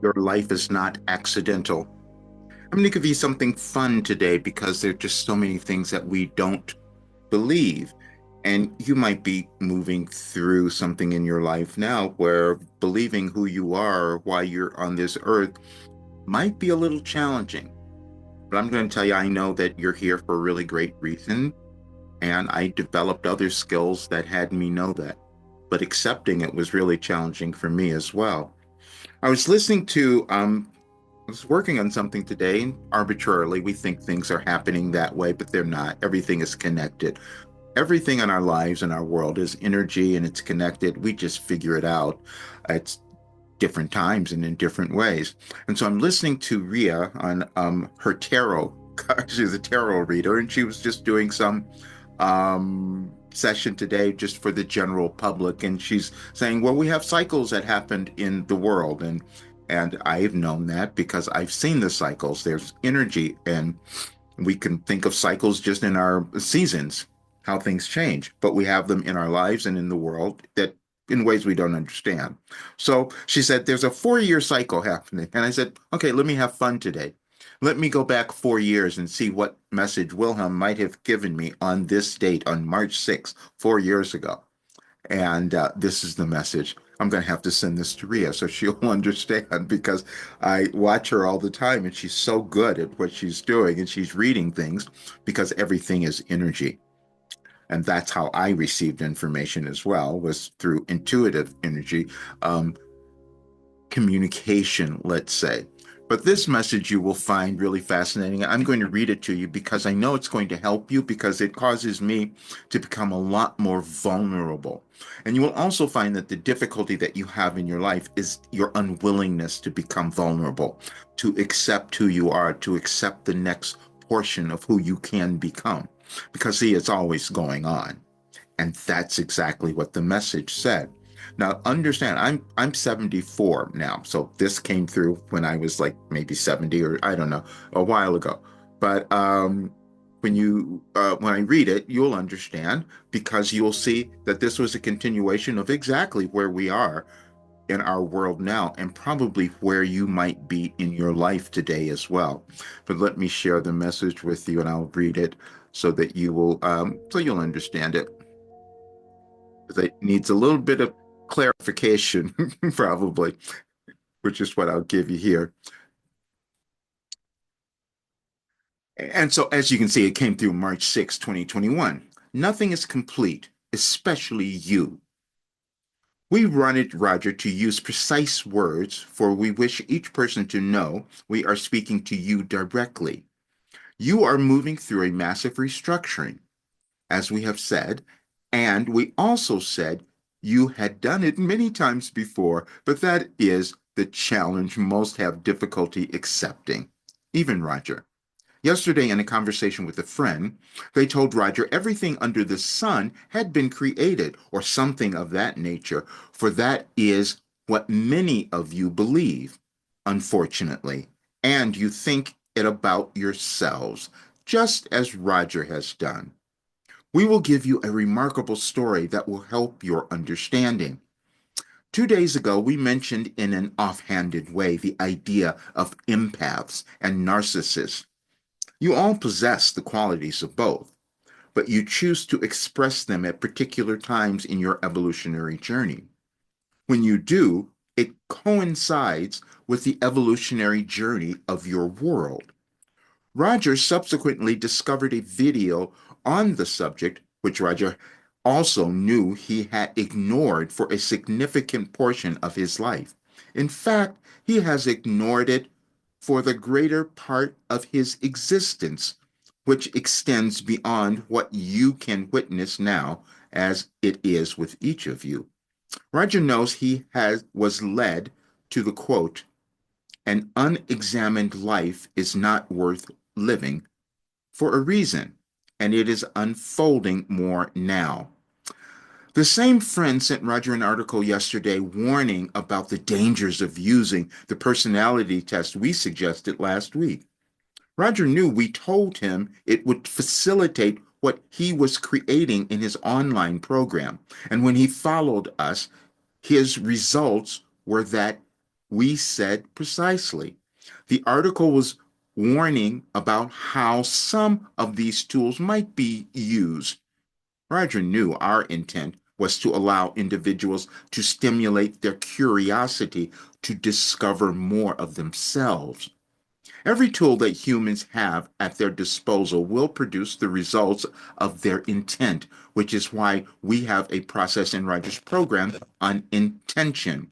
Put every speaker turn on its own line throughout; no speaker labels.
Your life is not accidental. I'm going to give you something fun today because there are just so many things that we don't believe. And you might be moving through something in your life now where believing who you are or why you're on this earth might be a little challenging. But I'm going to tell you, I know that you're here for a really great reason. And I developed other skills that had me know that. But accepting it was really challenging for me as well. I was listening to I was working on something today, and arbitrarily, we think things are happening that way, but they're not. Everything is connected. Everything in our lives and our world is energy and it's connected. We just figure it out at different times and in different ways. And so I'm listening to Ria on her tarot. She's a tarot reader, and she was just doing some session today just for the general public. And she's saying, well, we have cycles that happened in the world. And I've known that because I've seen the cycles. There's energy, and we can think of cycles just in our seasons, how things change, but we have them in our lives and in the world that in ways we don't understand. So she said, there's a 4 year cycle happening. And I said, okay, let me have fun today. Let me go back 4 years and see what message Wilhelm might have given me on this date on March 6th, 4 years ago. And this is the message. I'm going to have to send this to Ria so she'll understand because I watch her all the time and she's so good at what she's doing and she's reading things because everything is energy. And that's how I received information as well, was through intuitive energy, um, communication, let's say. But this message you will find really fascinating. I'm going to read it to you because I know it's going to help you because it causes me to become a lot more vulnerable. And you will also find that the difficulty that you have in your life is your unwillingness to become vulnerable, to accept who you are, to accept the next portion of who you can become. Because, see, it's always going on. And that's exactly what the message said. Now, understand, I'm 74 now, so this came through when I was like maybe 70 or I don't know, a while ago. But when I read it, you'll understand because you'll see that this was a continuation of exactly where we are in our world now, and probably where you might be in your life today as well. But let me share the message with you, and I'll read it so that so you'll understand it. It needs a little bit of clarification, probably, which is what I'll give you here. And so, as you can see, it came through March 6, 2021. Nothing is complete, especially you. We wanted Roger to use precise words, for we wish each person to know we are speaking to you directly. You are moving through a massive restructuring, as we have said, and we also said you had done it many times before, but that is the challenge most have difficulty accepting, even Roger. Yesterday, in a conversation with a friend, they told Roger everything under the sun had been created, or something of that nature, for that is what many of you believe, unfortunately, and you think it about yourselves, just as Roger has done. We will give you a remarkable story that will help your understanding. 2 days ago, we mentioned in an offhanded way the idea of empaths and narcissists. You all possess the qualities of both, but you choose to express them at particular times in your evolutionary journey. When you do, it coincides with the evolutionary journey of your world. Roger subsequently discovered a video on the subject, which Roger also knew he had ignored for a significant portion of his life. In fact, he has ignored it for the greater part of his existence, which extends beyond what you can witness now, as it is with each of you. Roger knows was led to the quote, an unexamined life is not worth living for a reason, and it is unfolding more now. The same friend sent Roger an article yesterday warning about the dangers of using the personality test we suggested last week. Roger knew we told him it would facilitate what he was creating in his online program. And when he followed us, his results were that we said precisely. The article was warning about how some of these tools might be used. Roger knew our intent was to allow individuals to stimulate their curiosity to discover more of themselves. Every tool that humans have at their disposal will produce the results of their intent, which is why we have a process in Roger's program on intention.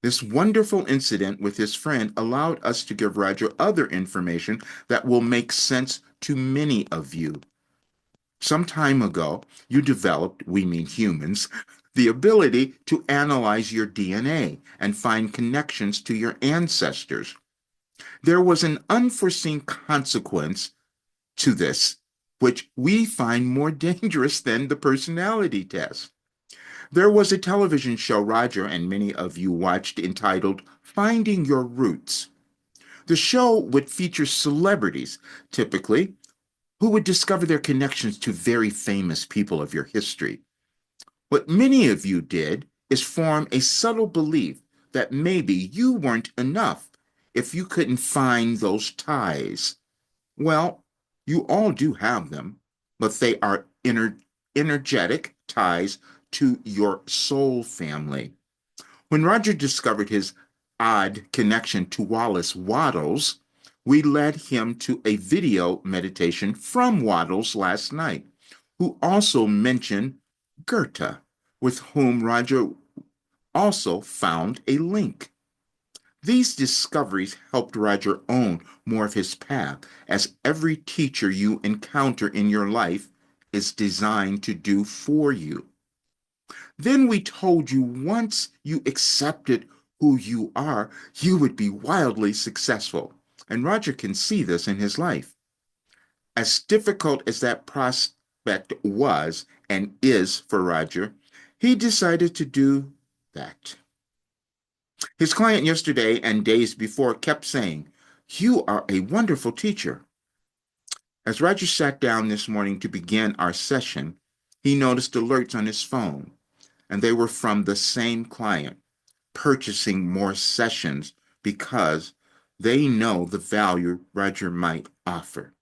This wonderful incident with his friend allowed us to give Roger other information that will make sense to many of you. Some time ago, you developed, we mean humans, the ability to analyze your DNA and find connections to your ancestors. There was an unforeseen consequence to this, which we find more dangerous than the personality test. There was a television show Roger and many of you watched entitled Finding Your Roots. The show would feature celebrities, typically, who would discover their connections to very famous people of your history. What many of you did is form a subtle belief that maybe you weren't enough if you couldn't find those ties. Well, you all do have them, but they are energetic ties to your soul family. When Roger discovered his odd connection to Wallace Wattles, we led him to a video meditation from Wattles last night, who also mentioned Goethe, with whom Roger also found a link. These discoveries helped Roger own more of his path, as every teacher you encounter in your life is designed to do for you. Then we told you once you accepted who you are, you would be wildly successful. And Roger can see this in his life. As difficult as that prospect was and is for Roger, he decided to do that. His client yesterday and days before kept saying, "You are a wonderful teacher." As Roger sat down this morning to begin our session, he noticed alerts on his phone, and they were from the same client purchasing more sessions because they know the value Roger might offer.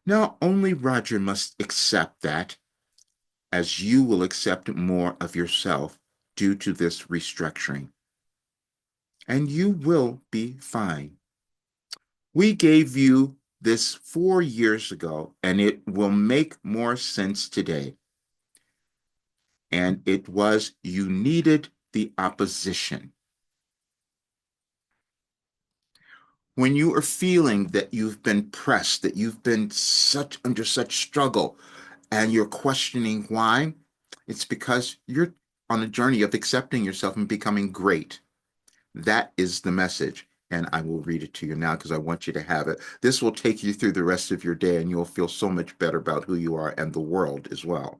Now, only Roger must accept that, as you will accept more of yourself due to this restructuring. And you will be fine. We gave you this 4 years ago, and it will make more sense today. And it was you needed the opposition. When you are feeling that you've been pressed, that you've been under such struggle, and you're questioning why, it's because you're on a journey of accepting yourself and becoming great. That is the message. And I will read it to you now because I want you to have it. This will take you through the rest of your day, and you'll feel so much better about who you are and the world as well.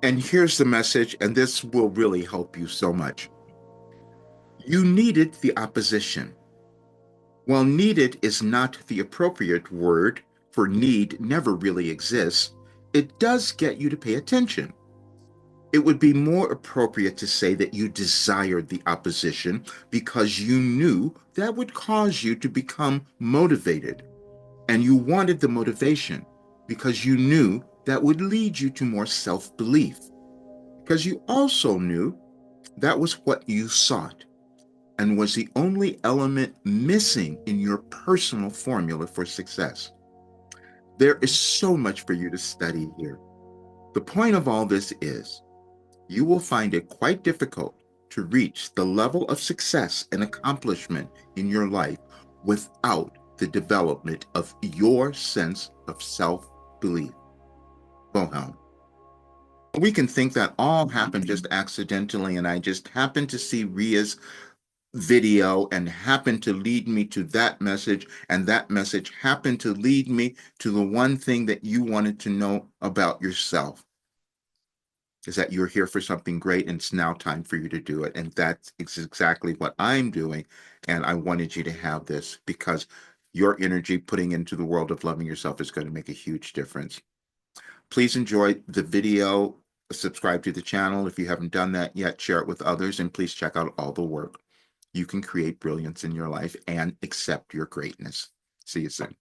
And here's the message, and this will really help you so much. You needed the opposition. While needed is not the appropriate word, for need never really exists, it does get you to pay attention. It would be more appropriate to say that you desired the opposition because you knew that would cause you to become motivated. And you wanted the motivation because you knew that would lead you to more self-belief. Because you also knew that was what you sought and was the only element missing in your personal formula for success. There is so much for you to study here. The point of all this is you will find it quite difficult to reach the level of success and accomplishment in your life without the development of your sense of self-belief. Wilhelm. We can think that all happened just accidentally, and I just happened to see Ria's video and happened to lead me to that message, and that message happened to lead me to the one thing that you wanted to know about yourself, is that you're here for something great and it's now time for you to do it. And that's exactly what I'm doing. And I wanted you to have this because your energy putting into the world of loving yourself is going to make a huge difference. Please enjoy the video Subscribe to the channel if you haven't done that yet. Share it with others, and please check out all the work. You can create brilliance in your life and accept your greatness. See you soon.